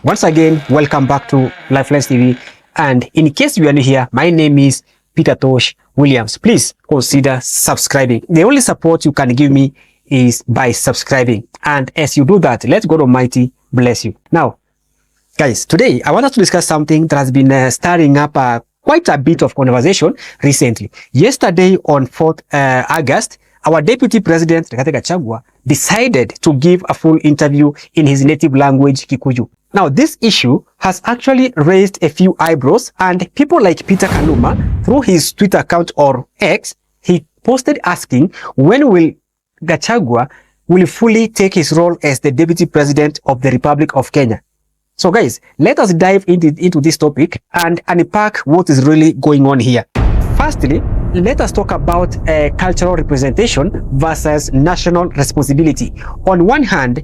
Once again, welcome back to Lifelens TV. And in case you are new here, my name is Peter Tosh Williams. Please consider subscribing. The only support you can give me is by subscribing. And as you do that, let God Almighty bless you. Now, guys, today I want us to discuss something that has been stirring up quite a bit of conversation recently. Yesterday on 4th August, our Deputy President, Rigathi Gachagua, decided to give a full interview in his native language, Kikuyu. Now, this issue has actually raised a few eyebrows, and people like Peter Kaluma, through his Twitter account or X, he posted asking when will Gachagua will fully take his role as the Deputy President of the Republic of Kenya. So guys, let us dive into this topic and unpack what is really going on here. Firstly, let us talk about cultural representation versus national responsibility. On one hand,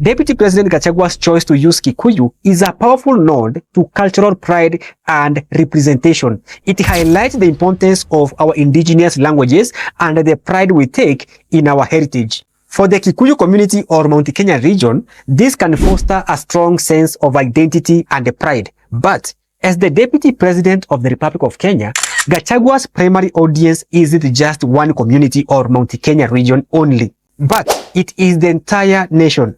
Deputy President Gachagua's choice to use Kikuyu is a powerful nod to cultural pride and representation. It highlights the importance of our indigenous languages and the pride we take in our heritage. For the Kikuyu community or Mount Kenya region, this can foster a strong sense of identity and pride. But as the Deputy President of the Republic of Kenya, Gachagua's primary audience isn't just one community or Mount Kenya region only, but it is the entire nation.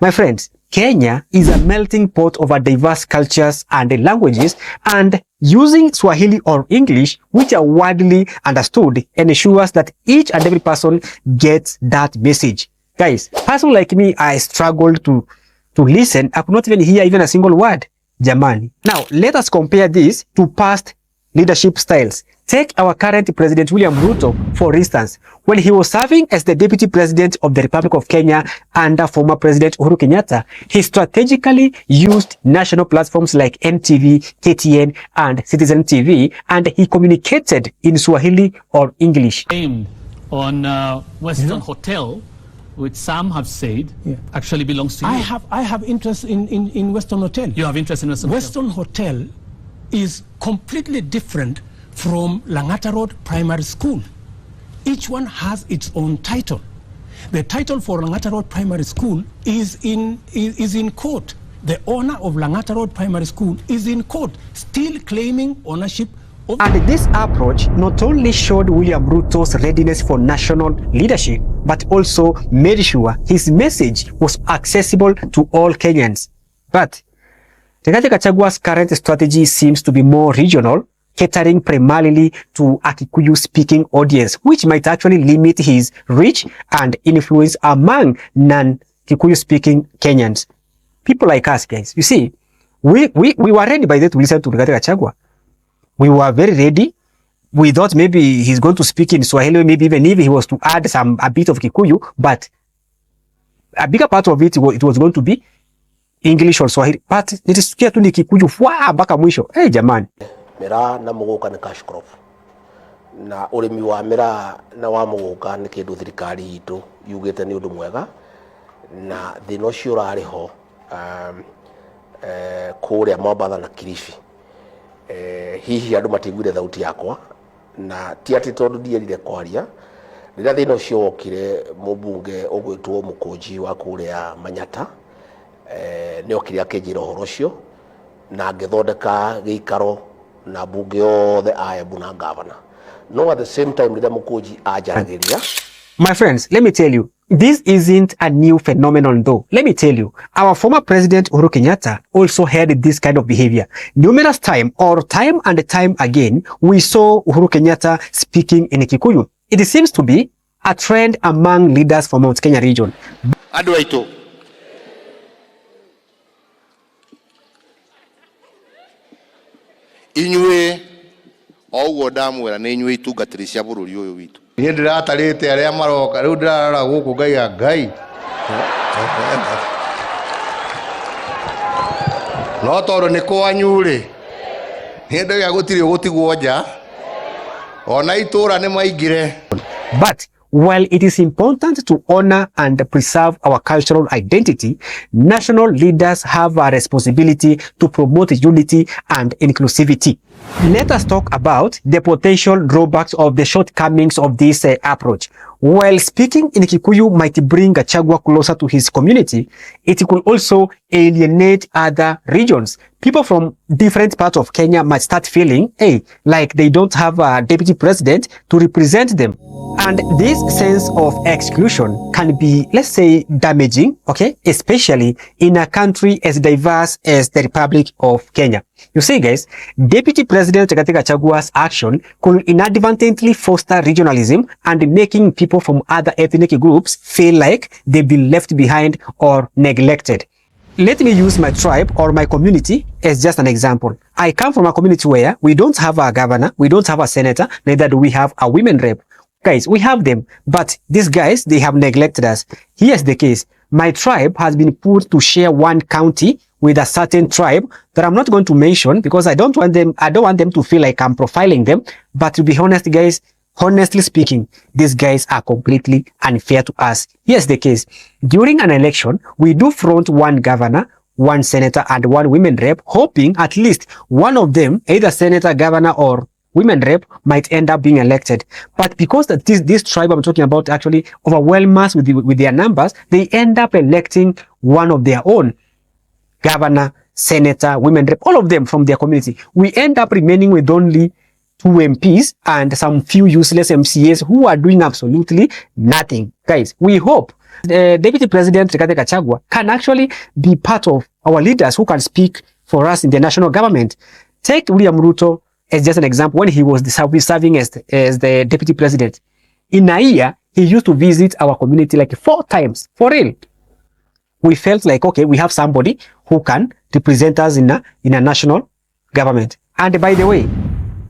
My friends, Kenya is a melting pot of diverse cultures and languages, and using Swahili or English, which are widely understood, ensures that each and every person gets that message. Guys, person like me, I struggled to listen. I could not even hear even a single word. Jamani. Now, let us compare this to past leadership styles. Take our current President William Ruto, for instance. When he was serving as the Deputy President of the Republic of Kenya under former President Uhuru Kenyatta, he strategically used national platforms like NTV, KTN, and Citizen TV, and he communicated in Swahili or English. Aimed on Western Hotel, which some have said actually belongs to you. I have interest in Western Hotel. You have interest in Western Hotel? Western Hotel is completely different from Langata Road Primary School. Each one has its own title. The title for Langata Road Primary School is in court. The owner of Langata Road Primary School is in court, still claiming ownership of. And this approach not only showed William Ruto's readiness for national leadership, but also made sure his message was accessible to all Kenyans. But Rigathi Gachagua's current strategy seems to be more regional, catering primarily to a Kikuyu-speaking audience, which might actually limit his reach and influence among non-Kikuyu-speaking Kenyans. People like us, guys. You see, we were ready by that to listen to Rigathi Gachagua. We were very ready. We thought maybe he's going to speak in Swahili, maybe even if he was to add a bit of Kikuyu, but a bigger part of it was going to be English or Swahili. But nilisikia tu ni Kikuyu mpaka mwisho. Hey jamani. Mira na muguka ni cash crop. Na urimi wa mira na wa muguka ni kindu thirikari itu yugite ni undu mwega na thina ucio urari ho kuria Mombasa na Kilifi. Hihi andu matigwire thauti yakwa na ti ati tondu ndierire kwaria rira thina ucio wokire mubunge ugwitwo Mukunji wa kuria Manyata ni okire akinjira uhoro ucio na ngithondeka giikaro na bunge yothe aebu na governor. No, at the same time rira Mukunji ajaragiria. My friends, let me tell you, this isn't a new phenomenon though. Let me tell you, our former President Uhuru Kenyatta also had this kind of behavior. Numerous time and time again, we saw Uhuru Kenyatta speaking in Kikuyu. It seems to be a trend among leaders from Mount Kenya region. Adwaito. Inyue oguo ndamwira ni inyue itungatiri cia bururi uyu witu ni ndiratarite aria maroka riu ndirarora guku ngaiga ngai no tondu ni kwanyu ri ni ndaga gutiri gutigwo nja ona itura ni maingire. But while it is important to honor and preserve our cultural identity, national leaders have a responsibility to promote unity and inclusivity. Let us talk about the potential drawbacks of the shortcomings of this approach. While speaking in Kikuyu might bring Gachagua closer to his community, it could also alienate other regions. People from different parts of Kenya might start feeling, hey, like they don't have a deputy president to represent them. And this sense of exclusion can be, let's say, damaging, okay, especially in a country as diverse as the Republic of Kenya. You see, guys, Deputy President Rigathi Gachagua's action could inadvertently foster regionalism and making people from other ethnic groups feel like they've been left behind or neglected. Let me use my tribe or my community as just an example. I come from a community where we don't have a governor, we don't have a senator, neither do we have a women rep. Guys, we have them, but these guys, they have neglected us. Here's the case. My tribe has been put to share one county with a certain tribe that I'm not going to mention because I don't want them to feel like I'm profiling them. But to be honest, guys, honestly speaking, these guys are completely unfair to us. Here's the case. During an election, we do front one governor, one senator, and one women rep, hoping at least one of them, either senator, governor, or women rep, might end up being elected. But because this tribe I'm talking about actually overwhelm us with their numbers, they end up electing one of their own. Governor, senator, women rep, all of them from their community. We end up remaining with only 2 MPs and some few useless MCAs who are doing absolutely nothing. Guys, we hope Deputy President Rigathi Gachagua can actually be part of our leaders who can speak for us in the national government. Take William Ruto as just an example. When he was serving as the Deputy President, in a year, he used to visit our community like 4 times, for real. We felt like, okay, we have somebody who can represent us in a national government. And by the way,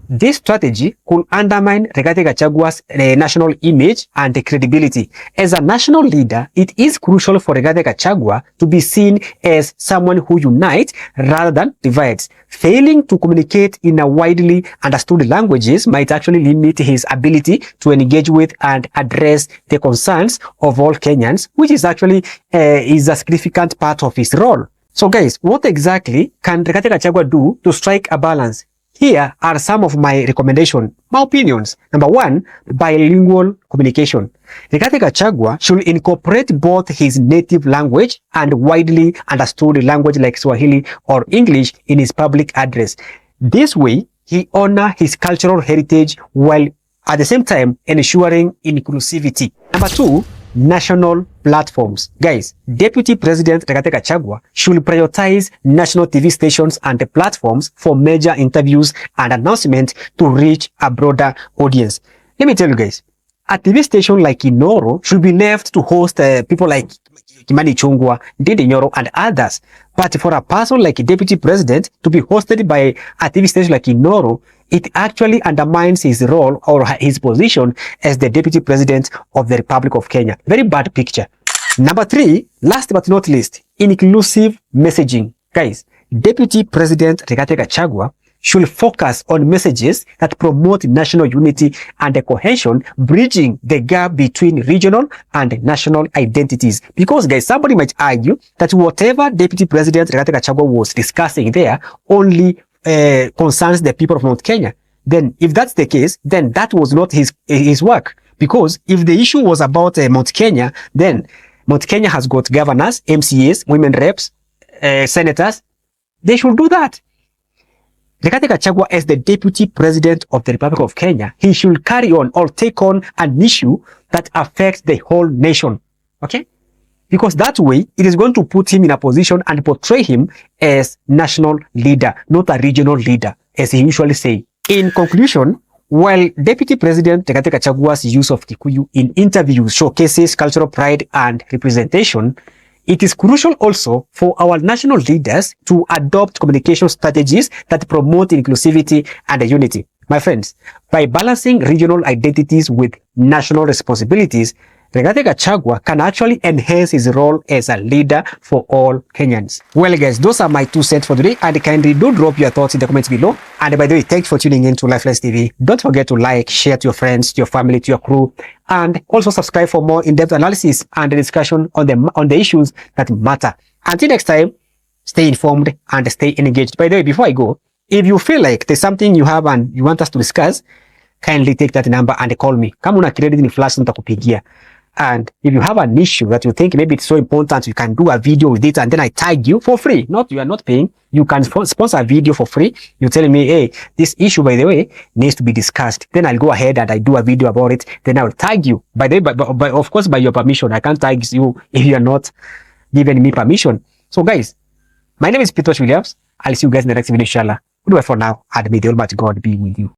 this strategy could undermine Rigathi Gachagua's national image and credibility. As a national leader, it is crucial for Rigathi Gachagua to be seen as someone who unites rather than divides. Failing to communicate in a widely understood languages might actually limit his ability to engage with and address the concerns of all Kenyans, which is actually is a significant part of his role. So guys, what exactly can Rigathi Gachagua do to strike a balance? Here are some of my recommendations, my opinions. Number 1, bilingual communication. Rigathi Gachagua should incorporate both his native language and widely understood language like Swahili or English in his public address. This way, he honors his cultural heritage while at the same time ensuring inclusivity. Number 2, national platforms. Guys, Deputy President Rigathi Gachagua should prioritize national TV stations and platforms for major interviews and announcements to reach a broader audience. Let me tell you guys, a TV station like Inoro should be left to host people like Kimani Chungwa, Ndindi Nyoro, and others. But for a person like a Deputy President to be hosted by a TV station like Inoro, it actually undermines his role or his position as the Deputy President of the Republic of Kenya. Very bad picture. Number 3, last but not least, inclusive messaging. Guys, Deputy President Rigathi Gachagua should focus on messages that promote national unity and cohesion, bridging the gap between regional and national identities. Because guys, somebody might argue that whatever Deputy President Rigathi Gachagua was discussing there only concerns the people of Mount Kenya. Then if that's the case, then that was not his work. Because if the issue was about Mount Kenya, then Mount Kenya has got governors, MCAs, women reps, senators. They should do that. Rigathi Gachagua, as the Deputy President of the Republic of Kenya, he should carry on or take on an issue that affects the whole nation. Okay? Because that way, it is going to put him in a position and portray him as national leader, not a regional leader, as he usually say. In conclusion, while Deputy President Rigathi Gachagua's use of Kikuyu in interviews showcases cultural pride and representation, it is crucial also for our national leaders to adopt communication strategies that promote inclusivity and unity. My friends, by balancing regional identities with national responsibilities, Rigathi Gachagua can actually enhance his role as a leader for all Kenyans. Well guys, those are my 2 cents for today, and kindly do drop your thoughts in the comments below. And by the way, thanks for tuning in to Lifelens TV. Don't forget to like, share to your friends, to your family, to your crew, and also subscribe for more in-depth analysis and discussion on the issues that matter. Until next time, stay informed and stay engaged. By the way, before I go, if you feel like there's something you have and you want us to discuss, kindly take that number and call me. Kama una credit ni flash nitakupigia. And if you have an issue that you think maybe it's so important, you can do a video with it and then I tag you for free. Not, you are not paying. You can sponsor a video for free. You tell me, hey, this issue, by the way, needs to be discussed. Then I'll go ahead and I do a video about it. Then I'll tag you. By the way, but of course, by your permission. I can't tag you if you are not giving me permission. So guys, my name is Peter Williams. I'll see you guys in the next video, inshallah. Goodbye for now, and may the Almighty God be with you.